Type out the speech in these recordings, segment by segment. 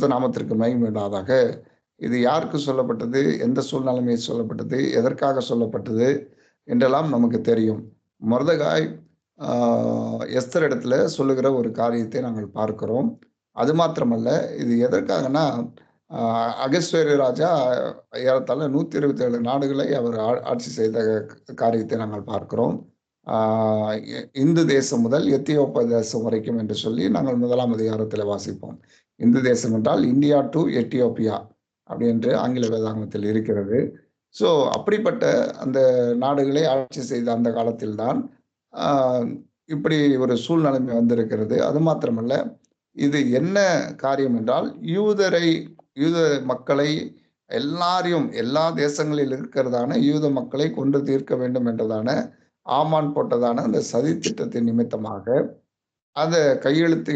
நாமத்திற்கு மகிமை உண்டாவதாக. இது யாருக்கு சொல்லப்பட்டது? எந்த சூழ்நிலைமையில் சொல்லப்பட்டது? எதற்காக சொல்லப்பட்டது? என்றெல்லாம் நமக்கு தெரியும். மொர்தெகாய் எஸ்தர் இடத்துல சொல்லுகிற ஒரு காரியத்தை நாங்கள் பார்க்கிறோம். அது மாத்திரமல்ல, இது எதற்காகன்னா, அ அகஸ்வேரு ராஜா ஏறத்தாழ 127 நாடுகளை அவர் ஆட்சி செய்த காரியத்தை நாங்கள் பார்க்கிறோம். ஆ இந்து தேசம் முதல் எத்தியோப்பியா தேசம் வரைக்கும் என்று சொல்லி நாங்கள் 1ஆம் அதிகாரத்தில வாசிப்போம். இந்து தேசம் என்றால் இந்தியா டூ எத்தியோப்பியா அப்படி என்று ஆங்கில வேதாகமத்தில் இருக்கிறது. ஸோ அப்படிப்பட்ட அந்த நாடுகளை ஆட்சி செய்த அந்த காலத்தில் தான் ஆ இப்படி ஒரு சூழ்நிலைமை வந்திருக்கிறது. அது மாத்திரமல்ல, இது என்ன காரியம் என்றால், யூத மக்களை எல்லாரையும் எல்லா தேசங்களில் இருக்கிறதான யூத மக்களை கொன்று தீர்க்க வேண்டும் என்றதான ஆமான் போட்டதான அந்த சதி திட்டத்தின் நிமித்தமாக அத கையெழுத்து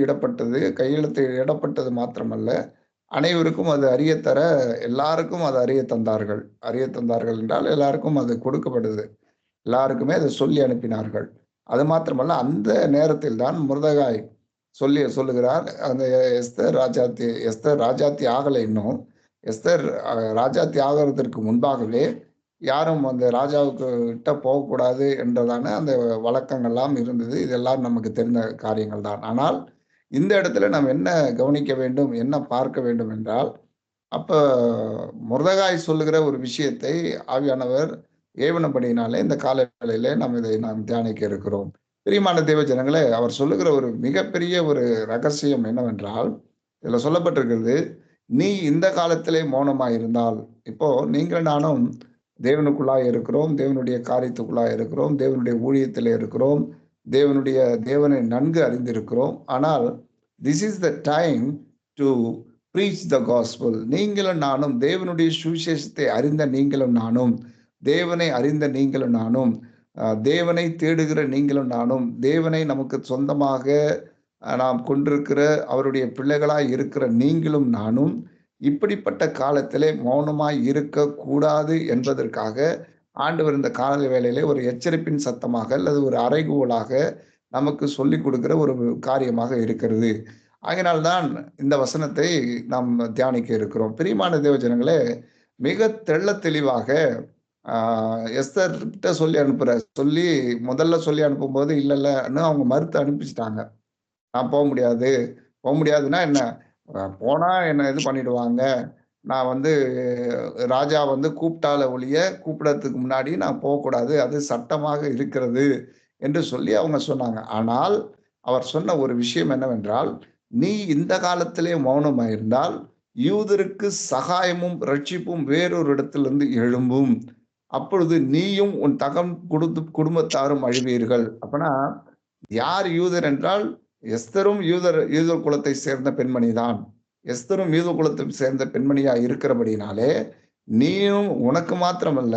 இடப்பட்டது மாத்திரமல்ல, அனைவருக்கும் அது அறியத்தர எல்லாருக்கும் அது அறிய தந்தார்கள். அறிய தந்தார்கள் என்றால் எல்லாருக்கும் அது கொடுக்கப்படுது. எல்லாருக்குமே அதை சொல்லி அனுப்பினார்கள். அது மாத்திரமல்ல, அந்த நேரத்தில் தான் மொர்தெகாய் சொல்லுகிறார். அந்த எஸ்தர் ராஜாத்தி ஆகல இன்னும். எஸ்தர் ராஜாத்தி ஆகுறதற்கு முன்பாகவே யாரும் அந்த ராஜாவுக்கு கிட்ட போகக்கூடாது என்றதான அந்த வழக்கங்கள்லாம் இருந்தது. இதெல்லாம் நமக்கு தெரிந்த காரியங்கள் தான். ஆனால் இந்த இடத்துல நாம் என்ன கவனிக்க வேண்டும், என்ன பார்க்க வேண்டும் என்றால், அப்ப மொர்தெகாய் சொல்லுகிற ஒரு விஷயத்தை ஆவியானவர் ஏவினபடியினாலே இந்த கால வேளையிலே நாம் தியானிக்க இருக்கிறோம். பிரியமான தேவ ஜனங்களே, அவர் சொல்லுகிற ஒரு மிகப்பெரிய ஒரு ரகசியம் என்னவென்றால், இதுல சொல்லப்பட்டிருக்கிறது, "நீ இந்த காலத்திலே மௌனமாய் இருந்தால்" இப்போ நீங்கள் நானும் தேவனுக்குள்ளாய் இருக்கிறோம். தேவனுடைய காரியத்துக்குள்ளாய் இருக்கிறோம். தேவனுடைய ஊழியத்திலே இருக்கிறோம். தேவனை நன்கு அறிந்திருக்கிறோம். ஆனால் this is the time to breach the gospel. நீங்களும் நானும் தேவனுடைய சுவிசேஷத்தை அறிந்த நீங்களும் நானும், தேவனை அறிந்த நீங்களும் நானும், தேவனை தேடுகிற நீங்களும் நானும், தேவனை நமக்கு சொந்தமாக நாம் கொண்டிருக்கிற அவருடைய பிள்ளைகளாய் இருக்கிற நீங்களும் நானும், இப்படிப்பட்ட காலத்திலே மௌனமாய் இருக்கக்கூடாது என்பதற்காக ஆண்டவர் இந்த கால வேளையிலே ஒரு எச்சரிப்பின் சத்தமாக அல்லது ஒரு அறைகூவலாக நமக்கு சொல்லிக் கொடுக்கிற ஒரு காரியமாக இருக்கிறது. ஆகையினால்தான் இந்த வசனத்தை நாம் தியானிக்க இருக்கிறோம். பிரியமான தேவ ஜனங்களே, மிக தெள்ளத் தெளிவாக எஸ்தர்கிட்ட சொல்லி முதல்ல சொல்லி அனுப்பும்போது இல்லன்னு அவங்க மறுத்து அனுப்பிச்சுட்டாங்க. நான் முடியாதுன்னா என்ன? போனா என்ன இது பண்ணிடுவாங்க. நான் ராஜா கூப்பிட்டாலே ஒழிய, கூப்பிடறதுக்கு முன்னாடி நான் போகக்கூடாது. அது சட்டமாக இருக்கிறது என்று சொல்லி அவங்க சொன்னாங்க. ஆனால், அவர் சொன்ன ஒரு விஷயம் என்னவென்றால், "நீ இந்த காலத்திலே மௌனமாயிருந்தால், யூதருக்கு சகாயமும், இரட்சிப்பும் வேறொரு இடத்திலிருந்து எழும்பும். அப்பொழுது நீயும் உன் குடும்பத்தாரும் அழிவீர்கள்." அப்பன்னா யார் யூதர் என்றால், எஸ்தரும் யூதர் குலத்தை சேர்ந்த பெண்மணிதான். எஸ்தரும் யூத குலத்தை சேர்ந்த பெண்மணியா இருக்கிறபடினாலே, நீயும் உனக்கு மாத்திரமல்ல,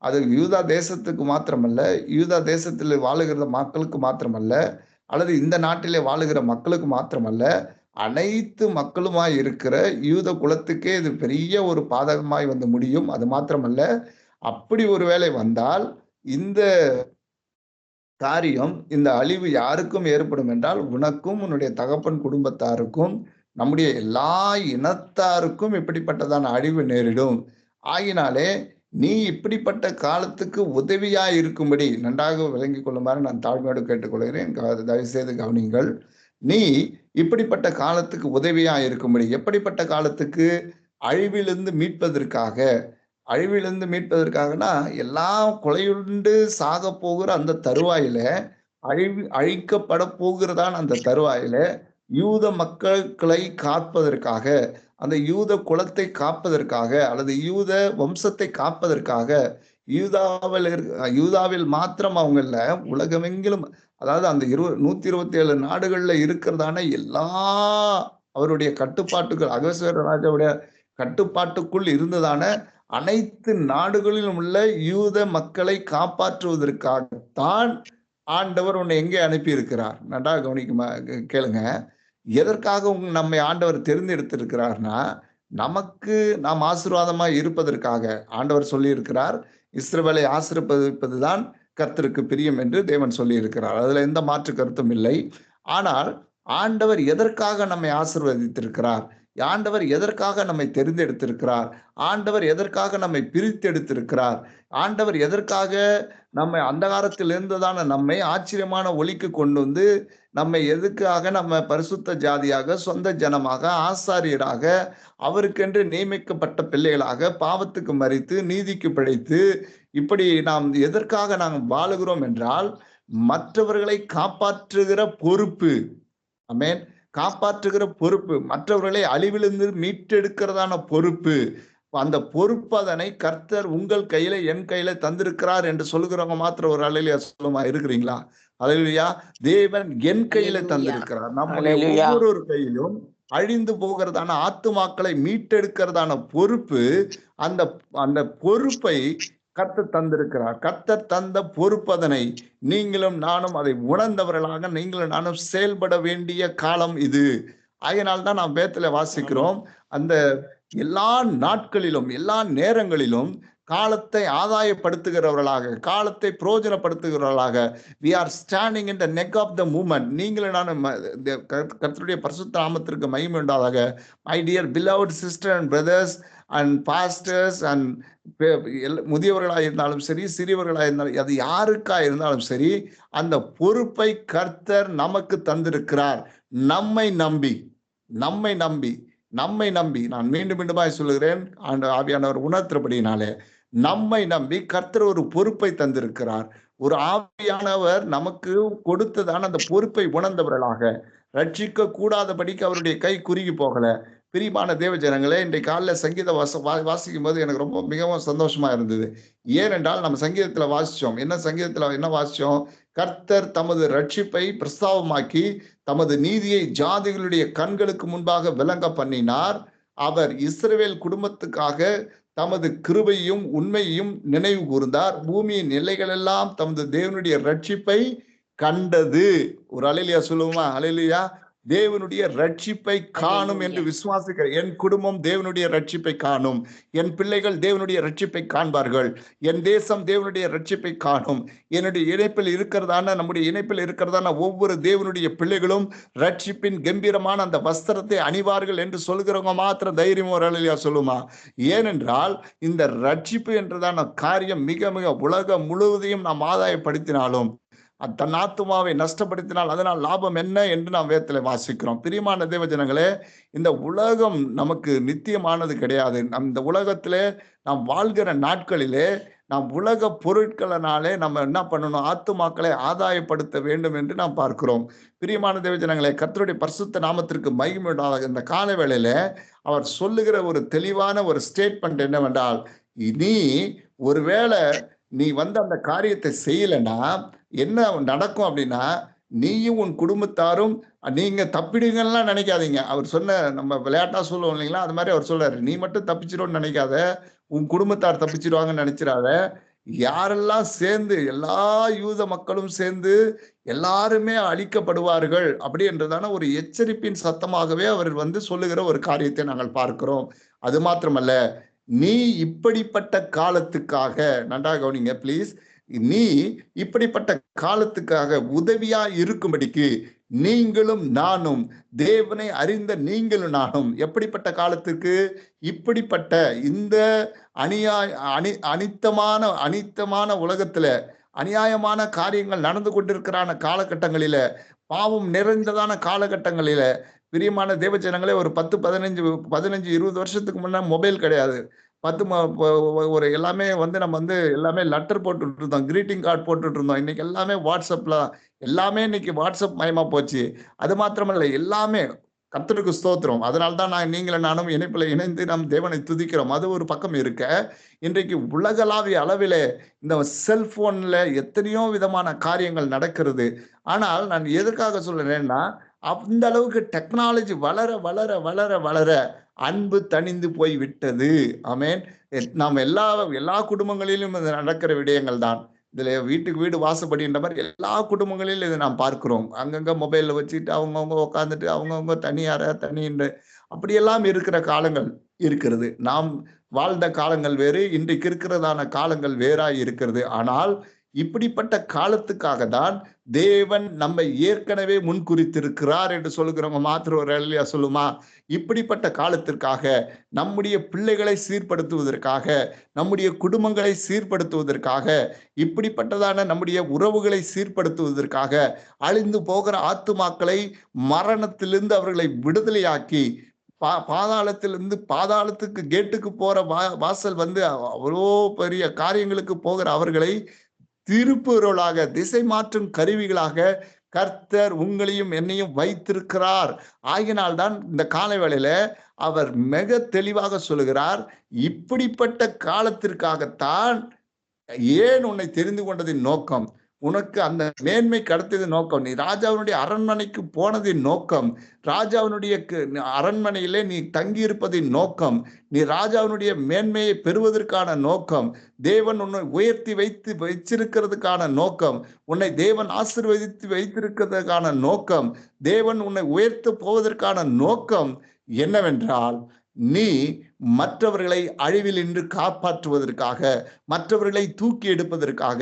அது யூதா தேசத்துக்கு மாத்திரமல்ல, யூதா தேசத்திலே வாழுகிற மக்களுக்கு மாத்திரமல்ல, அல்லது இந்த நாட்டிலே வாழுகிற மக்களுக்கு மாத்திரமல்ல, அனைத்து மக்களுமாய் இருக்கிற யூத குலத்துக்கே இது பெரிய ஒரு பாதகமாய் முடியும். அது மாத்திரமல்ல, அப்படி ஒரு வேளை வந்தால், இந்த காரியம், இந்த அழிவு யாருக்கும் ஏற்படும் என்றால், உனக்கும், உன்னுடைய தகப்பன் குடும்பத்தாருக்கும், நம்முடைய எல்லா இனத்தாருக்கும் இப்படிப்பட்டதான அழிவு நேரிடும். ஆகினாலே, நீ இப்படிப்பட்ட காலத்துக்கு உதவியாய் இருக்கும்படி நன்றாக விளங்கிக் கொள்ளுமாறு நான் தாழ்மையோடு கேட்டுக்கொள்கிறேன். தயவு செய்து கவனியுங்கள். நீ இப்படிப்பட்ட காலத்துக்கு உதவியாய் இருக்கும்படி, எப்படிப்பட்ட காலத்துக்கு? அழிவிலிருந்து மீட்பதற்காக. அழிவிலிருந்து மீட்பதற்காகனா, எல்லாம் கொலையுண்டு சாகப் போகிற அந்த தருவாயில, அழிக்கப்பட போகிறதான அந்த தருவாயில, யூத மக்களை காப்பதற்காக, அந்த யூத குலத்தை காப்பதற்காக, அல்லது யூத வம்சத்தை காப்பதற்காக, யூதாவில் மாத்திரம் அவங்க இல்ல, உலகமெங்கிலும், அதாவது அந்த 127 நாடுகள்ல இருக்கிறதான எல்லா அவருடைய கட்டுப்பாட்டுகள், அகஸ்வேர ராஜாவுடைய கட்டுப்பாட்டுக்குள் இருந்ததான அனைத்து நாடுகளிலும் உள்ள யூத மக்களை காப்பாற்றுவதற்காகத்தான் ஆண்டவர் உன்னை எங்கே அனுப்பி இருக்கிறார். நன்றாக கவனிக்குமா, கேளுங்க. எதற்காக நம்மை ஆண்டவர் தெரிந்தெடுத்திருக்கிறார்னா, நமக்கு நாம் ஆசீர்வாதமாய் இருப்பதற்காக. ஆண்டவர் சொல்லி இருக்கிறார், இஸ்ரவேலை ஆசீர்வதிப்பதுதான் கர்த்தருக்கு பிரியம் என்று தேவன் சொல்லி இருக்கிறார். அதுல எந்த மாற்று கருத்தும் இல்லை. ஆனால் ஆண்டவர் எதற்காக நம்மை ஆசீர்வதித்திருக்கிறார்? ஆண்டவர் எதற்காக நம்மை தெரிந்தெடுத்திருக்கிறார், ஆண்டவர் எதற்காக நம்மை பிரித்தெடுத்திருக்கிறார், ஆண்டவர் எதற்காக நம்மை அந்தகாரத்தில் இருந்ததான நம்மை ஆச்சரியமான ஒளிக்கு கொண்டு வந்து நம்மை எதுக்காக நம்ம பரிசுத்த ஜாதியாக, சொந்த ஜனமாக, ஆசாரியராக, அவருக்கென்று நியமிக்கப்பட்ட பிள்ளைகளாக, பாவத்துக்கு மரித்து நீதிக்கு பிழைத்து, இப்படி நாம் எதற்காக நாம் வாழுகிறோம் என்றால், மற்றவர்களை காப்பாற்றுகிற பொறுப்பு. ஆமென். காப்பாற்றுகிற பொறுப்பு, மற்றவர்களை அழிவிலிருந்து மீட்டெடுக்கிறதான பொறுப்பு. அந்த பொறுப்பு அதனை கர்த்தர் உங்கள் கையில, என் கையில தந்திருக்கிறார் என்று சொல்லுகிறவங்க மாத்திரம் ஒரு அல்லேலூயா சொல்லுமா இருக்கிறீங்களா? அல்லேலூயா. தேவன் என் கையில Hallelujah. தந்திருக்கிறார். நம்முடைய Hallelujah. ஒவ்வொரு கையிலும் அழிந்து போகிறதான ஆத்துமாக்களை மீட்டெடுக்கிறதான பொறுப்பு, அந்த அந்த பொறுப்பை கர்த்தர் தந்திருக்கிறார். கர்த்தர் தந்த பொறுப்பதனை நீங்களும் நானும் அதை உணர்ந்தவர்களாக நீங்களும் நானும் செயல்பட வேண்டிய காலம் இது. ஆகையினால்தான் நாம் வேதத்திலே வாசிக்கிறோம், அந்த எல்லா நாட்களிலும் எல்லா நேரங்களிலும் காலத்தை ஆதாயப்படுத்துகிறவர்களாக, காலத்தை பிரயோஜனப்படுத்துகிறவர்களாக, we are standing in the neck of the movement. நீங்களும் நானும் கர்த்தருடைய பரிசுத்த நாமத்திற்கு மகிமை உண்டாதாக. My dear beloved sister and brothers and pastors and முதியவர்களாக இருந்தாலும் சரி, சிறியவர்களாக இருந்தாலும், அது யாருக்கா இருந்தாலும் சரி, அந்த பொறுப்பை கர்த்தர் நமக்கு தந்திருக்கிறார். நம்மை நம்பி, நம்மை நம்பி, நம்மை நம்பி, நான் மீண்டும் மீண்டுமாய் சொல்லுகிறேன், ஆவியானவர் உணர்த்துறபடினாலே, நம்மை நம்பி கர்த்தர் ஒரு பொறுப்பை தந்திருக்கிறார். ஒரு ஆவியானவர் நமக்கு கொடுத்ததான அந்த பொறுப்பை உணர்ந்தவர்களாக, ரட்சிக்க கூடாதபடிக்கு அவருடைய கை குறுகி போகல. பிரியமான தேவ ஜனங்களே, இன்றைக்கு காலைல சங்கீத வாசிக்கும் போது எனக்கு ரொம்ப மிகவும் சந்தோஷமா இருந்தது. ஏனென்றால் நம்ம சங்கீதத்துல வாசிச்சோம். சங்கீதத்துல என்ன வாசிச்சோம்? கர்த்தர் தமது ரட்சிப்பை பிரஸ்தாபமாக்கி தமது நீதியை ஜாதிகளுடைய கண்களுக்கு முன்பாக விளங்க பண்ணினார். அவர் இஸ்ரவேல் குடும்பத்துக்காக தமது கிருபையும் உண்மையையும் நினைவு கூர்ந்தார். பூமியின் எல்லைகள் எல்லாம் தமது தேவனுடைய ரட்சிப்பை கண்டது. ஒரு அல்லேலூயா சொல்லுவோமா? அல்லேலூயா. தேவனுடைய ரட்சிப்பை காணும் என்று விசுவாசிக்கிற என் குடும்பம் தேவனுடைய ரட்சிப்பை காணும், என் பிள்ளைகள் தேவனுடைய ரட்சிப்பை காண்பார்கள், என் தேசம் தேவனுடைய ரட்சிப்பை காணும். என்னுடைய இணைப்பில் இருக்கிறதான, நம்முடைய இணைப்பில் இருக்கிறதான ஒவ்வொரு தேவனுடைய பிள்ளைகளும் ரட்சிப்பின் கம்பீரமான அந்த வஸ்திரத்தை அணிவார்கள் என்று சொல்கிறவங்க மாத்திரம் தைரியம் ஒரு அல்லேலூயா சொல்லுமா? ஏனென்றால் இந்த ரட்சிப்பு என்றதான காரியம் மிக மிக உலகம் முழுவதையும் நாம் ஆதாயப்படுத்தினாலும் தன் ஆத்துமாவை நஷ்டப்படுத்தினால் அதனால் லாபம் என்ன என்று நாம் வேதத்தில் வாசிக்கிறோம். பிரியமான தேவ ஜனங்களே, இந்த உலகம் நமக்கு நித்தியமானது கிடையாது. இந்த உலகத்திலே நாம் வாழ்கிற நாட்களிலே நாம் உலக பொருட்களினாலே நம்ம என்ன பண்ணணும்? ஆத்துமாக்களை ஆதாயப்படுத்த வேண்டும் என்று நாம் பார்க்கிறோம். பிரியமான தேவ ஜனங்களே, கர்த்தருடைய பரிசுத்த நாமத்திற்கு மகிமை உண்டாக. இந்த கால வேளையில அவர் சொல்லுகிற ஒரு தெளிவான ஒரு ஸ்டேட்மெண்ட் என்னவென்றால், நீ ஒருவேளை நீ அந்த காரியத்தை செய்யலைன்னா என்ன நடக்கும் அப்படின்னா, நீயும் உன் குடும்பத்தாரும் நீங்க தப்பிடுங்கலாம் நினைக்காதீங்க. அவர் சொன்ன, நம்ம விளையாட்டா சொல்லுவோம் இல்லைங்களா, அது மாதிரி அவர் சொல்றாரு, நீ மட்டும் தப்பிச்சிடும்னு நினைக்காத, உன் குடும்பத்தார் தப்பிச்சிடுவாங்கன்னு நினைச்சிடாத. யாரெல்லாம் சேர்ந்து, எல்லா யூத மக்களும் சேர்ந்து எல்லாருமே அழிக்கப்படுவார்கள் அப்படி என்றதான ஒரு எச்சரிப்பின் சத்தமாகவே அவர் சொல்லுகிற ஒரு காரியத்தை நாங்கள் பார்க்கிறோம். அது மாத்திரமல்ல, நீ இப்படிப்பட்ட காலத்துக்காக, நன்றாக கவனிங்க ப்ளீஸ், நீ இப்படிப்பட்ட காலத்துக்காக உதவியா இருக்கும்படிக்கு நீங்களும் நானும், தேவனை அறிந்த நீங்களும் நானும், எப்படிப்பட்ட காலத்துக்கு? இப்படிப்பட்ட இந்த அனித்தமான உலகத்துல அநியாயமான காரியங்கள் நடந்து கொண்டிருக்கிறான காலகட்டங்களில, பாவம் நிறைந்ததான காலகட்டங்களில, பிரியமான தேவ ஜனங்களே, ஒரு 10-15-20 வருஷத்துக்கு முன்ன மொபைல் கிடையாது. ஒரு எல்லாமே நம்ம எல்லாமே லெட்டர் போட்டுட்டு இருந்தோம், கிரீட்டிங் கார்டு போட்டுட்டு இருந்தோம். இன்னைக்கு எல்லாமே வாட்ஸ்அப்ல, எல்லாமே இன்னைக்கு வாட்ஸ்அப் மயமா போச்சு. அது மாத்திரமல்ல, எல்லாமே கர்த்தருக்கு ஸ்தோத்திரம். அதனால்தான் நீங்களும் நானும் இணைப்புல இணைந்து நாம் தேவனை துதிக்கிறோம். அது ஒரு பக்கம் இருக்க, இன்றைக்கு உலகளாவிய அளவிலே இந்த செல்போன்ல எத்தனையோ விதமான காரியங்கள் நடக்கிறது. ஆனால் நான் எதற்காக சொல்றேன்னா, அந்த அளவுக்கு டெக்னாலஜி வளர வளர வளர வளர அன்பு தணிந்து போய் விட்டது. ஆமென். நாம் எல்லா குடும்பங்களிலும் இது நடக்கிற விடயங்கள் தான். இதுல வீட்டுக்கு வீடு வாசப்படின்ற மாதிரி எல்லா குடும்பங்களிலும் இதை நாம் பார்க்கிறோம். அங்கங்க மொபைல்ல வச்சுட்டு அவங்கவுங்க உட்காந்துட்டு அவங்கவுங்க தனின்ற அப்படியெல்லாம் இருக்கிற காலங்கள் இருக்கிறது. நாம் வாழ்ந்த காலங்கள் வேறு, இன்றைக்கு இருக்கிறதான காலங்கள் வேறாய் இருக்கிறது. ஆனால் இப்படிப்பட்ட காலத்துக்காக தான் தேவன் நம்மை ஏற்கனவே முன்குறித்திருக்கிறார் என்று சொல்லுகிறவங்க மாத்திரம் ஒரு அல்லேலூயா சொல்லுமா? இப்படிப்பட்ட காலத்திற்காக நம்முடைய பிள்ளைகளை சீர்படுத்துவதற்காக, நம்முடைய குடும்பங்களை சீர்படுத்துவதற்காக, இப்படிப்பட்டதான நம்முடைய உறவுகளை சீர்படுத்துவதற்காக, அழிந்து போகிற ஆத்துமாக்களை மரணத்திலிருந்து அவர்களை விடுதலையாக்கி, பாதாளத்திலிருந்து பாதாளத்துக்கு கேட்டுக்கு போற வாசல் வந்து அவ்வளோ பெரிய காரியங்களுக்கு போகிற அவர்களை திருப்புகளாக, திசை மாற்றும் கருவிகளாக கர்த்தர் உங்களையும் என்னையும் வைத்திருக்கிறார். ஆகினால்தான் இந்த காலை வேளையில அவர் மிக தெளிவாக சொல்லுகிறார், இப்படிப்பட்ட காலத்திற்காகத்தான் ஏன் உன்னை தெரிந்து கொண்டதின் நோக்கம், உனக்கு அந்த மேன்மை கடத்ததின் நோக்கம், நீ ராஜாவினுடைய அரண்மனைக்கு போனதின் நோக்கம், ராஜாவினுடைய அரண்மனையிலே நீ தங்கியிருப்பதின் நோக்கம், நீ ராஜாவினுடைய மேன்மையை பெறுவதற்கான நோக்கம், தேவன் உன்னை உயர்த்தி வைத்திருக்கிறதுக்கான நோக்கம், உன்னை தேவன் ஆசீர்வதித்து வைத்திருக்கிறதுக்கான நோக்கம், தேவன் உன்னை உயர்த்த போவதற்கான நோக்கம் என்னவென்றால், நீ மற்றவர்களை அழிவில் நின்று காப்பாற்றுவதற்காக, மற்றவர்களை தூக்கி எடுப்பதற்காக,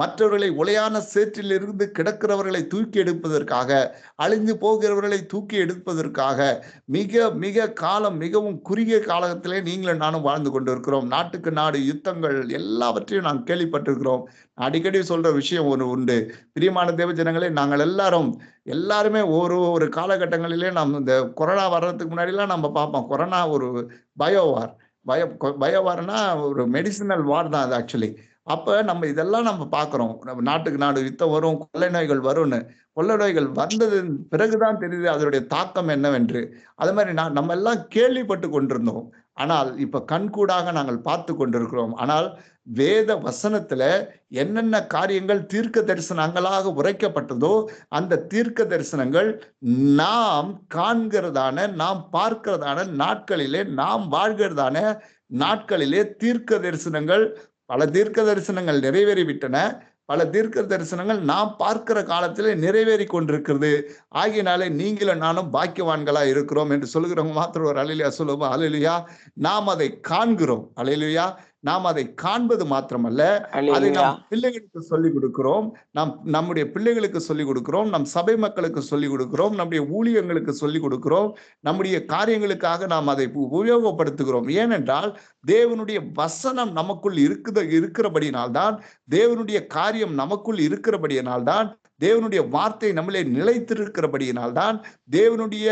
மற்றவர்களை உளையான சேற்றிலிருந்து கிடக்கிறவர்களை தூக்கி எடுப்பதற்காக, அழிந்து போகிறவர்களை தூக்கி எடுப்பதற்காக, மிக மிக காலம், மிகவும் குறுகிய காலத்திலே நீங்களும் நானும் வாழ்ந்து கொண்டிருக்கிறோம். நாட்டுக்கு நாடு யுத்தங்கள் எல்லாவற்றையும் நாம் கேள்விப்பட்டிருக்கிறோம். அடிக்கடி சொல்ற விஷயம் ஒன்று உண்டு. பிரியமான தேவ ஜனங்களே, நாங்கள் எல்லாருமே ஒரு காலகட்டங்களிலே நாம் இந்த கொரோனா வர்றதுக்கு முன்னாடிலாம் நம்ம பார்ப்போம். கொரோனா ஒரு பயோவார். பயோவார்னா ஒரு மெடிசினல் வார் தான் அது ஆக்சுவலி. அப்ப நம்ம இதெல்லாம் நம்ம பார்க்கிறோம். நாட்டுக்கு நாடு யுத்தம் வரும், கொள்ளை நோய்கள் வரும்னு. கொள்ளை நோய்கள் வந்தது பிறகுதான் தெரியுது அதனுடைய தாக்கம் என்னவென்று. அது மாதிரி நம்ம எல்லாம் கேள்விப்பட்டு கொண்டிருந்தோம். ஆனால் இப்ப கண்கூடாக நாங்கள் பார்த்து கொண்டிருக்கிறோம். ஆனால் வேத வசனத்துல என்னென்ன காரியங்கள் தீர்க்க தரிசனங்களாக உரைக்கப்பட்டதோ அந்த தீர்க்க தரிசனங்கள் நாம் காண்கிறதான, நாம் பார்க்கிறதான நாட்களிலே, நாம் வாழ்கிறதான நாட்களிலே தீர்க்க தரிசனங்கள், பல தீர்க்க தரிசனங்கள் நிறைவேறிவிட்டன. பல தீர்க்க தரிசனங்கள் நாம் பார்க்கிற காலத்திலே நிறைவேறி கொண்டிருக்கிறது. ஆகினாலே நீங்களும் நானும் பாக்கியவான்களா இருக்கிறோம் என்று சொல்லுகிறவங்க மாத்திரம் ஒரு அல்லேலூயா சொல்லுவோம். அல்லேலூயா. நாம் அதை காண்கிறோம். அல்லேலூயா. நாம் அதை காண்பது மாத்திரமல்ல, அதை நம் பிள்ளைகளுக்கு சொல்லிக் கொடுக்கிறோம். நம்முடைய பிள்ளைகளுக்கு சொல்லிக் கொடுக்கிறோம், நம் சபை மக்களுக்கு சொல்லிக் கொடுக்கிறோம், நம்முடைய ஊழியங்களுக்கு சொல்லிக் கொடுக்கிறோம், நம்முடைய காரியங்களுக்காக நாம் அதை உபயோகப்படுத்துகிறோம். ஏனென்றால் தேவனுடைய வசனம் நமக்குள் இருக்கிறபடியினால்தான், தேவனுடைய காரியம் நமக்குள் இருக்கிறபடியினால்தான், தேவனுடைய வார்த்தை நம்மளே நிலைத்திருக்கிறபடியினால்தான், தேவனுடைய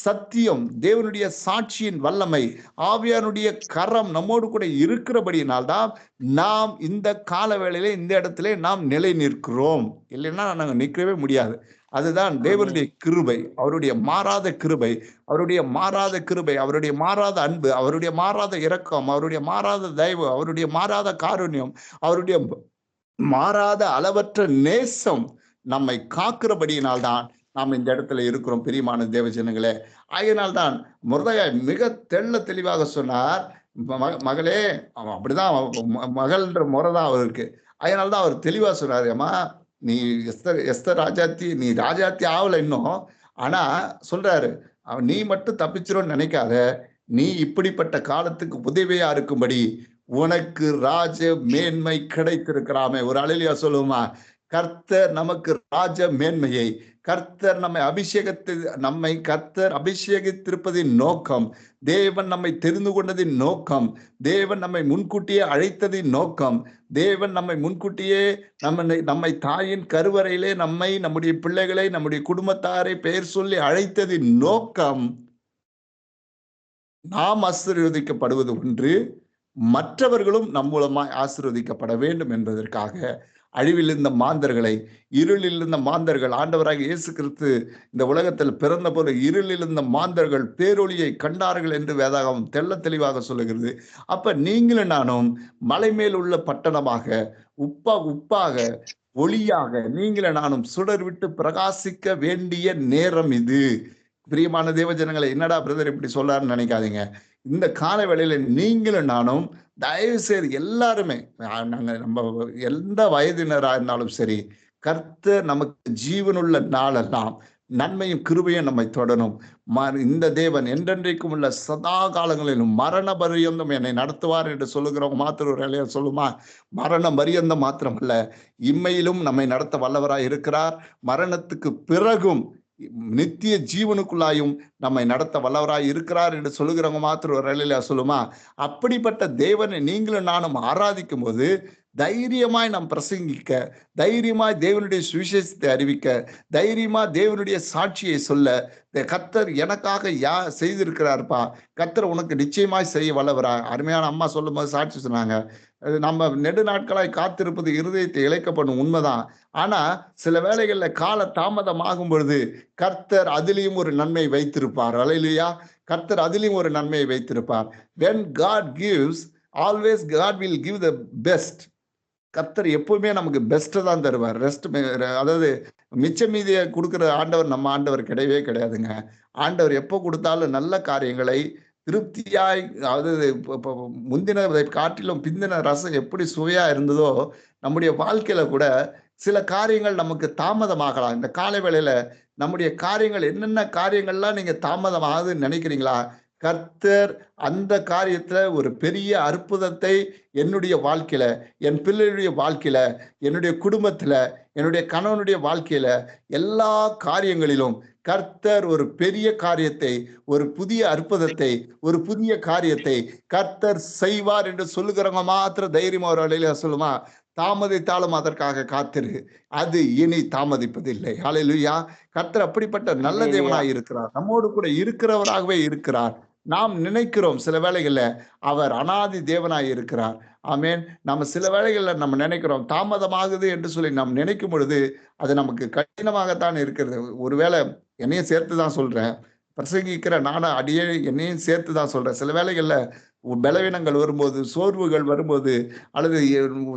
சத்தியம், தேவனுடைய சாட்சியின் வல்லமை, ஆவியானுடைய கரம் நம்மோடு கூட இருக்கிறபடியினால்தான் நாம் இந்த கால வேளையிலே இந்த இடத்திலே நாம் நிலை நிற்கிறோம். இல்லைன்னா நாங்கள் நிற்கவே முடியாது. அதுதான் தேவனுடைய கிருபை, அவருடைய மாறாத கிருபை, அவருடைய மாறாத கிருபை, அவருடைய மாறாத அன்பு, அவருடைய மாறாத இரக்கம், அவருடைய மாறாத தயவு, அவருடைய மாறாத காருண்யம், அவருடைய மாறாத அளவற்ற நேசம் நம்மை காக்கிறபடியினால்தான் நாம் இந்த இடத்துல இருக்கிறோம். பிரியமான தேவஜனங்களே, ஆகையினால்தான் மொர்தெகாய் மிக தெளிவாக சொன்னார், மகளே, அவன் அப்படிதான் மகள்ன்ற முறைதான் அவருக்கு. அதனால்தான் அவர் தெளிவா சொன்னார், அம்மா நீ எஸ்தர் ராஜாத்தி, நீ ராஜாத்தி ஆகல இன்னும். ஆனா சொல்றாரு, நீ மட்டும் தப்பிச்சிரும் நினைக்காத, நீ இப்படிப்பட்ட காலத்துக்கு உதவியா இருக்கும்படி உனக்கு ராஜ மேன்மை கிடைத்திருக்கிறாமே. ஒரு அல்லேலூயா சொல்லுமா? கர்த்தர் நமக்கு ராஜ மேன்மையை, கர்த்தர் கர்த்தர் அபிஷேகித்திருப்பதின் நோக்கம், தேவன் நம்மை தெரிந்து கொண்டதின் நோக்கம், தேவன் நம்மை முன்கூட்டியே அழைத்ததின் நோக்கம், தேவன் நம்மை முன்கூட்டியே நம்மை தாயின் கருவறையிலே நம்முடைய பிள்ளைகளை, நம்முடைய குடும்பத்தாரை பெயர் சொல்லி அழைத்ததின் நோக்கம், நாம் ஆசீர்வதிக்கப்படுவது ஒன்று, மற்றவர்களும் நம் மூலமாய் ஆசீர்வதிக்கப்பட வேண்டும் என்பதற்காக அழிவில் இருந்த மாந்தர்களை, இருளில் இருந்த மாந்தர்கள், ஆண்டவராக இயேசு கிறிஸ்து இந்த உலகத்தில் பிறந்த போது இருளில் இருந்த மாந்தர்கள் பேரொளியை கண்டார்கள் என்று வேதாகமம் தெளிவாக சொல்லுகிறது. அப்ப நீங்களும் நானும் மலை மேல் உள்ள பட்டணமாக, உப்பாக, ஒளியாக நீங்களும் நானும் சுடர் விட்டு பிரகாசிக்க வேண்டிய நேரம் இது. பிரியமான தேவஜனங்களை, என்னடா பிரதர் இப்படி சொல்லாருன்னு நினைக்காதீங்க. இந்த கால வேளையில நீங்களும் நானும் தயவு செய்து எல்லாருமே, நம்ம எந்த வயதினரா இருந்தாலும் சரி, கர்த்தர் நமக்கு ஜீவனுள்ள நாளெல்லாம் நன்மையும் கிருபையும் நம்மை தொடரும். இந்த தேவன் என்றென்றைக்கும் உள்ள சதா காலங்களிலும் மரண பரியந்தம் என்னை நடத்துவார் என்று சொல்லுகிறவங்க மாத்திரம் ஒரு வேலையை சொல்லுமா? மரண பரியந்தம் மாத்திரமல்ல, இம்மையிலும் நம்மை நடத்த வல்லவராய் இருக்கிறார். மரணத்துக்கு பிறகும் நித்திய ஜீவனுக்குள்ளாயும் நம்மை நடத்த வல்லவராய் இருக்கிறார் என்று சொல்லுகிறவங்க மாத்திரம் ஒரு வேலையில சொல்லுமா? அப்படிப்பட்ட தேவனை நீங்களும் நானும் ஆராதிக்கும் போது தைரியமாய் நாம் பிரசங்கிக்க, தைரியமாய் தேவனுடைய சுவிசேஷத்தை அறிவிக்க, தைரியமா தேவனுடைய சாட்சியை சொல்ல, கர்த்தர் எனக்காக செய்திருக்கிறார்ப்பா, கர்த்தர் உனக்கு நிச்சயமாய் செய்ய வல்லவரா. அருமையான அம்மா சொல்லும் போது சாட்சி சொன்னாங்க, நம்ம நெடு நாட்களாய் காத்திருப்பது இருதயத்தை இழைக்கப்படும், உண்மைதான். ஆனா சில வேளைகள்ல கால தாமதம் ஆகும் பொழுது கர்த்தர் அதிலையும் ஒரு நன்மை வைத்திருப்பார். அல்லேலூயா. கர்த்தர் அதிலையும் ஒரு நன்மையை வைத்திருப்பார். when God gives, always God will give the best. கர்த்தர் எப்பவுமே நமக்கு பெஸ்ட் தான் தருவார். அதாவது மிச்ச மீதியை கொடுக்கிற ஆண்டவர் நம்ம ஆண்டவர் கிடையவே கிடையாதுங்க. ஆண்டவர் எப்போ கொடுத்தாலும் நல்ல காரியங்களை திருப்தியாய், அதாவது முந்தினதை காட்டிலும் பிந்தின ரசம் எப்படி சுவையா இருந்ததோ, நம்முடைய வாழ்க்கையில கூட சில காரியங்கள் நமக்கு தாமதமாகலாம். இந்த காலை வேளையில நம்முடைய காரியங்கள் என்னென்ன காரியங்கள்லாம் நீங்க தாமதமாகுதுன்னு நினைக்கிறீங்களா? கர்த்தர் அந்த காரியத்துல ஒரு பெரிய அற்புதத்தை என்னுடைய வாழ்க்கையில, என் பிள்ளைகளுடைய வாழ்க்கையில, என்னுடைய குடும்பத்துல, என்னுடைய கணவனுடைய வாழ்க்கையில, எல்லா காரியங்களிலும் கர்த்தர் ஒரு பெரிய காரியத்தை, ஒரு புதிய அற்புதத்தை, ஒரு புதிய காரியத்தை கர்த்தர் செய்வார் என்று சொல்லுகிறவங்க மாத்திரம் தைரியமா ஒரு வேளையில சொல்லுமா? தாமதித்தாலும் அதற்காக காத்திரு, அது இனி தாமதிப்பதில்லை. ஹல்லேலூயா. கர்த்தர் அப்படிப்பட்ட நல்ல தேவனாய் இருக்கிறார், நம்மோடு கூட இருக்கிறவராகவே இருக்கிறார். நாம் நினைக்கிறோம் சில வேளைகள்ல அவர் அனாதி தேவனாய் இருக்கிறார். ஆமேன். நம்ம சில வேளைகள்ல நம்ம நினைக்கிறோம் தாமதமாகுது என்று சொல்லி நாம் நினைக்கும் பொழுது அது நமக்கு கடினமாகத்தான் இருக்கிறது. ஒருவேளை என்னையும் சேர்த்து தான் சொல்றேன், பிரசங்கிக்கிற நானும் அடியே என்னையும் சேர்த்து தான் சொல்றேன். சில வேளைகள்ல பலவீனங்கள் வரும்போது, சோர்வுகள் வரும்போது, அல்லது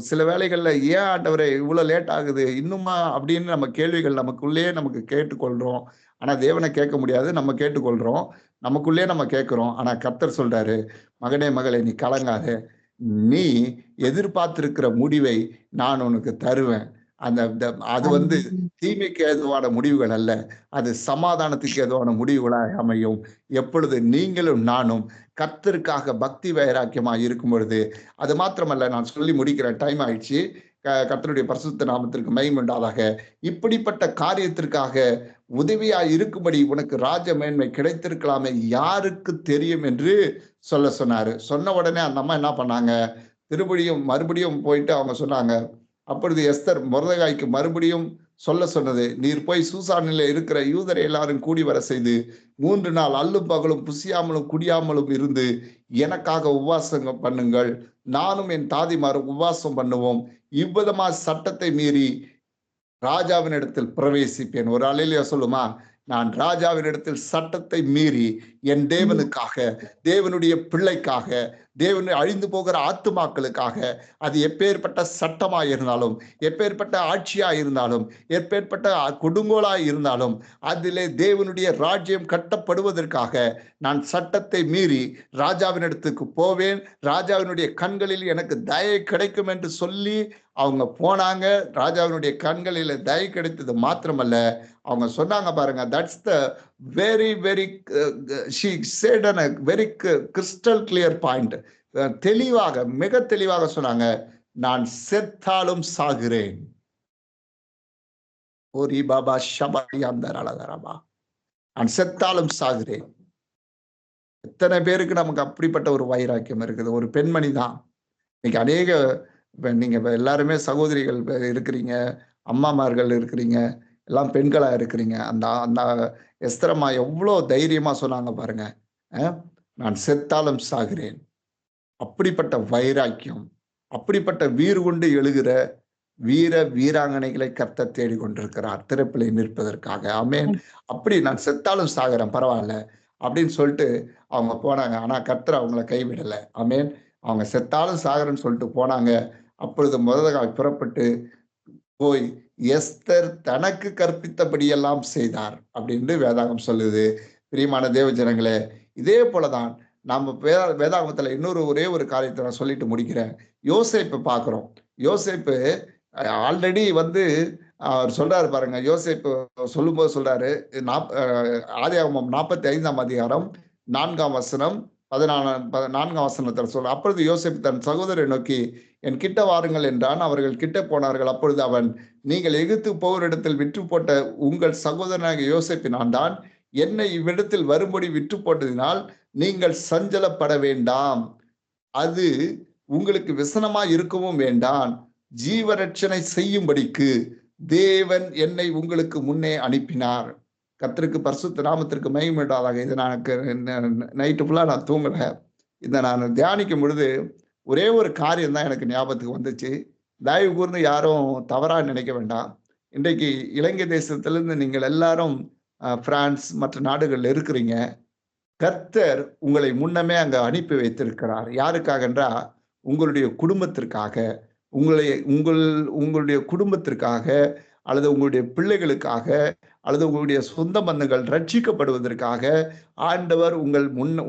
சில வேளைகள்ல ஏன் ஆண்டவரே இவ்வளவு லேட் ஆகுது இன்னுமா அப்படின்னு நம்ம கேள்விகள் நமக்குள்ளேயே நமக்கு கேட்டுக்கொள்றோம். ஆனா தேவனை கேட்க முடியாது, நம்ம கேட்டுக்கொள்றோம். நமக்குள்ளே நம்ம கேட்கிறோம். ஆனா கர்த்தர் சொல்றாரு, மகனே மகளே நீ கலங்காத, நீ எதிர்பார்த்திருக்கிற முடிவை நான் உனக்கு தருவேன். அது தீமைக்கு ஏதுவான முடிவுகள் அல்ல, அது சமாதானத்துக்கு ஏதுவான முடிவுகளாக அமையும். எப்பொழுது நீங்களும் நானும் கர்த்தருக்காக பக்தி வைராக்கியமாக இருக்கும் பொழுது. அது மாத்திரமல்ல, நான் சொல்லி முடிக்கிறேன், டைம் ஆயிடுச்சு. கர்த்தருடைய பரிசுத்த நாமத்திற்கு மகிமை உண்டாதாக. இப்படிப்பட்ட காரியத்திற்காக உதவியாய் இருக்கும்படி உனக்கு ராஜ மேன்மை கிடைத்திருக்கலாமே, யாருக்கு தெரியும் என்று சொல்ல சொன்னாரு. சொன்ன உடனே அந்த அம்மா என்ன பண்ணாங்க, மறுபடியும் போயிட்டு அவங்க சொன்னாங்க. அப்பொழுது எஸ்தர் மொர்தெகாய்க்கு மறுபடியும் சொல்ல சொன்னது, நீர் போய் சூசானில் இருக்கிற யூதரை எல்லாரும் கூடி வர செய்து 3 நாள் அல்லும் பகலும் புசியாமலும் குடியாமலும் இருந்து எனக்காக உபவாசம் பண்ணுங்கள், நானும் என் தாதிமாரும் உபவாசம் பண்ணுவோம். இவ்விதமா சட்டத்தை மீறி ராஜாவின் இடத்தில் பிரவேசிப்பேன். ஒரு அல்லேலூயா சொல்லுமா? நான் ராஜாவின் இடத்தில் சட்டத்தை மீறி என் தேவனுக்காக, தேவனுடைய பிள்ளைக்காக, தேவனை அழிந்து போகிற ஆத்துமாக்களுக்காக, அது எப்பேற்பட்ட சட்டமாய் இருந்தாலும், எப்பேற்பட்ட ஆட்சியாய் இருந்தாலும், எப்பேற்பட்ட கொடுங்கோலாய் இருந்தாலும், அதிலே தேவனுடைய ராஜ்யம் கட்டப்படுவதற்காக நான் சட்டத்தை மீறி ராஜாவின் இடத்துக்கு போவேன். ராஜாவினுடைய கண்களில் எனக்கு தயை கிடைக்கும் என்று சொல்லி அவங்க போனாங்க. ராஜாவினுடைய கண்களில் தயை கிடைத்தது மாத்திரமல்ல, அவங்க சொன்னாங்க பாருங்க, that's the very very she said on a very crystal clear point. தெளிவாக, மிக தெளிவாக சொன்னாங்க, நான் செத்தாலும் சாகிறேன். ஓரி பாபா ஷபாரி அந்தர் அழகரபா, நான் செத்தாலும் சாகிறேன். எத்தனை பேருக்கு நமக்கு அப்படிப்பட்ட ஒரு வைராக்கியம் இருக்குது. ஒரு பெண்மணி தான் இன்னைக்கு அநேக, நீங்க எல்லாருமே சகோதரிகள் இருக்கிறீங்க, அம்மாமார்கள் இருக்கிறீங்க, எல்லாம் பெண்களா இருக்கிறீங்க. அந்த அந்த எஸ்தரம்மா எவ்வளோ தைரியமா சொன்னாங்க பாருங்க, நான் செத்தாலும் சாகிறேன். அப்படிப்பட்ட வைராக்கியம், அப்படிப்பட்ட வீறு கொண்டு எழுகிற வீராங்கனைகளை கர்த்தர் தேடிக்கொண்டிருக்கிறார் திறப்பிலே நிற்பதற்காக. ஆமென். அப்படி நான் செத்தாலும் சாகிறேன் பரவாயில்ல அப்படின்னு சொல்லிட்டு அவங்க போனாங்க. ஆனா கர்த்தர் அவங்கள கைவிடல. ஆமென். அவங்க செத்தாலும் சாகிறேன்னு சொல்லிட்டு போனாங்க. அப்பொழுது மொர்தெகாய் புறப்பட்டு போய் எஸ்தர் தனக்கு கற்பித்தபடியெல்லாம் செய்தார் அப்படின்னு வேதாகம் சொல்லுது. பிரியமான தேவ ஜனங்களே, இதே போலதான் நம்ம வேதாகமத்துல ஒரே ஒரு காரியத்தை நான் சொல்லிட்டு முடிக்கிறேன். யோசேப்பு பார்க்கிறோம். யோசேப்பு ஆல்ரெடி அவர் சொல்றாரு பாருங்க, யோசேப்பு சொல்லும்போது சொல்றாரு, ஆதியாகமம் 45ஆம் அதிகாரம் 4ஆம் வசனம், 4ஆம் வசனத்துல சொல்றார். அப்பொழுது யோசேப்பு தன் சகோதரரை நோக்கி, என் கிட்ட வாருங்கள் என்றான். அவர்கள் கிட்ட போனார்கள். அப்பொழுது அவன், நீங்கள் எகிப்துக்கு போகிற இடத்தில் விற்று போட்ட உங்கள் சகோதரனாகிய யோசேப்பு நான் தான். என்னை இவ்விடத்தில் வரும்படி விற்று போட்டதினால் நீங்கள் சஞ்சலப்பட வேண்டாம். அது உங்களுக்கு விசனமாய் இருக்கவும் வேண்டாம். ஜீவரட்சணை செய்யும்படிக்கு தேவன் என்னை உங்களுக்கு முன்னே அனுப்பினார். கர்த்தருக்கு பரிசுத்த நாமத்திற்கு மகிமை உண்டாவதாக. இது நைட்டு ஃபுல்லா நான் தூங்கல. இத நான் தியானிக்கும் பொழுது, ஒரே ஒரு காரியம் தான் எனக்கு ஞாபகத்துக்கு வந்துச்சு. தயவு கூர்ந்து யாரும் தவறா நினைக்க வேண்டாம். இன்றைக்கு இலங்கை தேசத்திலிருந்து நீங்கள் எல்லாரும் பிரான்ஸ் மற்ற நாடுகள்ல இருக்கிறீங்க. கர்த்தர் உங்களை முன்னமே அங்க அனுப்பி வைத்திருக்கிறார். யாருக்காக என்றா, உங்களுடைய குடும்பத்திற்காக, உங்களை உங்களுடைய குடும்பத்திற்காக, அல்லது உங்களுடைய பிள்ளைகளுக்காக, அல்லது உங்களுடைய சொந்த பந்தங்கள் ரட்சிக்கப்படுவதற்காக, ஆண்டவர்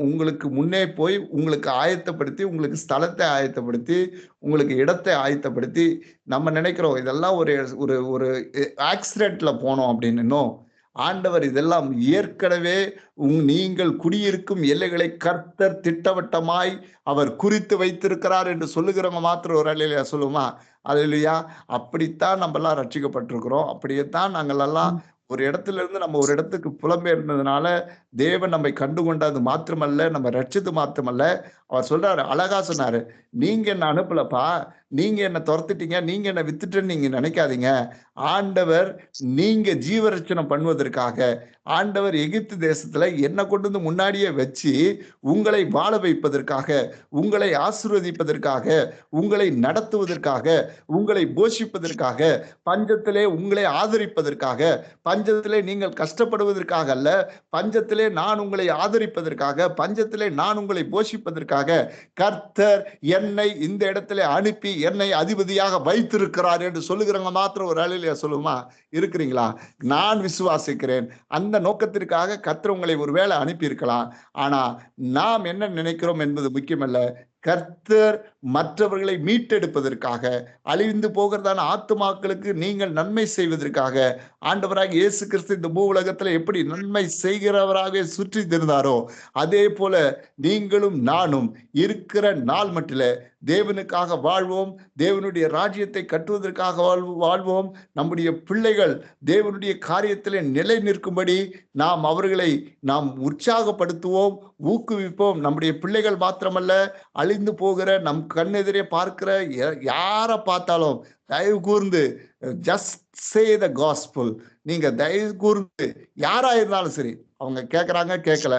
உங்களுக்கு முன்னே போய் உங்களுக்கு ஆயத்தப்படுத்தி, உங்களுக்கு ஸ்தலத்தை ஆயத்தப்படுத்தி, உங்களுக்கு இடத்தை ஆயத்தப்படுத்தி, நம்ம நினைக்கிறோம் இதெல்லாம் ஒரு ஒரு ஒரு ஆக்சிடென்ட்ல போனோம் அப்படின்னு. ஆண்டவர் இதெல்லாம் ஏற்கனவே நீங்கள் குடியிருக்கும் எல்லைகளை கர்த்தர் திட்டவட்டமாய் அவர் குறித்து வைத்திருக்கிறார் என்று சொல்லுகிறவங்க மாத்திரம் ஒரு அல்லேலூயா சொல்லுமா? அல்லேலூயா. அப்படித்தான் நம்ம எல்லாம் ரட்சிக்கப்பட்டிருக்கிறோம். அப்படியேத்தான் நாங்கள் எல்லாம் ஒரு இடத்துல இருந்து நம்ம ஒரு இடத்துக்கு புலம்பெயர்ந்ததுனால தேவன் நம்மை கண்டுகொண்டது மாத்திரமல்ல, நம்ம ரட்சித்து மாத்திரமல்ல, அவர் சொல்றாரு, அழகா சொன்னாரு, நீங்க என்ன அனுப்பலப்பா, நீங்க என்ன துரத்திட்டீங்க, நீங்க என்ன வித்துட்டேன்னு நீங்க நினைக்காதீங்க. ஆண்டவர் நீங்க ஜீவரட்சணம் பண்ணுவதற்காக, ஆண்டவர் எகிப்து தேசத்துல என்ன கொண்டு வந்து முன்னாடியே வச்சு உங்களை வாழ வைப்பதற்காக, உங்களை ஆசீர்வதிப்பதற்காக, உங்களை நடத்துவதற்காக, உங்களை போஷிப்பதற்காக, பஞ்சத்திலே உங்களை ஆதரிப்பதற்காக, பஞ்சத்திலே நீங்கள் கஷ்டப்படுவதற்காக அல்ல, பஞ்சத்திலே நான் உங்களை ஆதரிப்பதற்காக, பஞ்சத்திலே நான் உங்களை போஷிப்பதற்காக கர்த்தர் என்னை இந்த இடத்திலே அனுப்பி என்னை அதிபதியாக வைத்திருக்கிறார் என்று சொல்லுகிறவங்க மாத்திரம் ஒரு அல்லேலூயா சொல்லுமா? இருக்கிறீங்களா? நான் விசுவாசிக்கிறேன். அந்த நோக்கத்திற்காக கர்த்தர் உங்களை ஒருவேளை அனுப்பி இருக்கலாம். ஆனா நாம் என்ன நினைக்கிறோம் என்பது முக்கியமல்ல. கர்த்தர் மற்றவர்களை மீட்டெடுப்பதற்காக, அழிந்து போகிறதான ஆத்துமாக்களுக்கு நீங்கள் நன்மை செய்வதற்காக, ஆண்டவராக இயேசு கிறிஸ்து இந்த பூ உலகத்துல எப்படி நன்மை செய்கிறவராக சுற்றி இருந்தாரோ, அதே போல நீங்களும் நானும் இருக்கிற நாள் மட்டில தேவனுக்காக வாழ்வோம். தேவனுடைய ராஜ்யத்தை கட்டுவதற்காக வாழ்வோம். நம்முடைய பிள்ளைகள் தேவனுடைய காரியத்திலே நிலை நிற்கும்படி அவர்களை நாம் உற்சாகப்படுத்துவோம், ஊக்குவிப்போம். நம்முடைய பிள்ளைகள் மாத்திரமல்ல, அழிந்து போகிற நம் கண்ணெதிரே பார்க்கிற யாரை பார்த்தாலும் தயவு கூர்ந்து ஜஸ்ட் சே த காஸ்பல். நீங்க தயவு கூர்ந்து யாரா இருந்தாலும் சரி, அவங்க கேட்கறாங்க கேட்கல,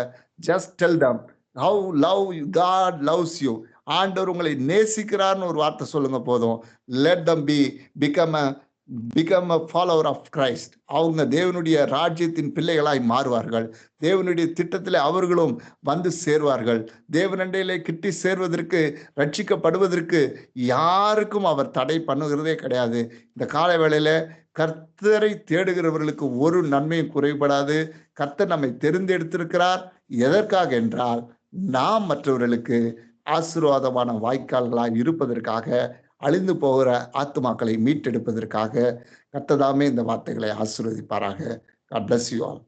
just tell them how love God loves you. ஆண்டவர் உங்களை நேசிக்கிறார்னு ஒரு வார்த்தை சொல்லுங்க போதும். let them become a follower of Christ. அவங்க தேவனுடைய ராஜ்யத்தின் பிள்ளைகளாய் மாறுவார்கள். தேவனுடைய திட்டத்திலே அவர்களும் வந்து சேர்வார்கள். தேவனண்டையிலே கிட்டி சேர்வதற்கு, ரட்சிக்கப்படுவதற்கு யாருக்கும் அவர் தடை பண்ணுகிறதே கிடையாது. இந்த கால வேளையில கர்த்தரை தேடுகிறவர்களுக்கு ஒரு நன்மையும் குறைபடாது. கர்த்தர் நம்மை தெரிந்தெடுத்திருக்கிறார். எதற்காக என்றால், நாம் மற்றவர்களுக்கு ஆசீர்வாதமான வாய்க்கால்களாய் இருப்பதற்காக, அழிந்து போகிற ஆத்துமாக்களை மீட்டெடுப்பதற்காக. கர்த்தர் தாமே இந்த வார்த்தைகளை ஆசீர்வதிப்பாராக. God bless you all.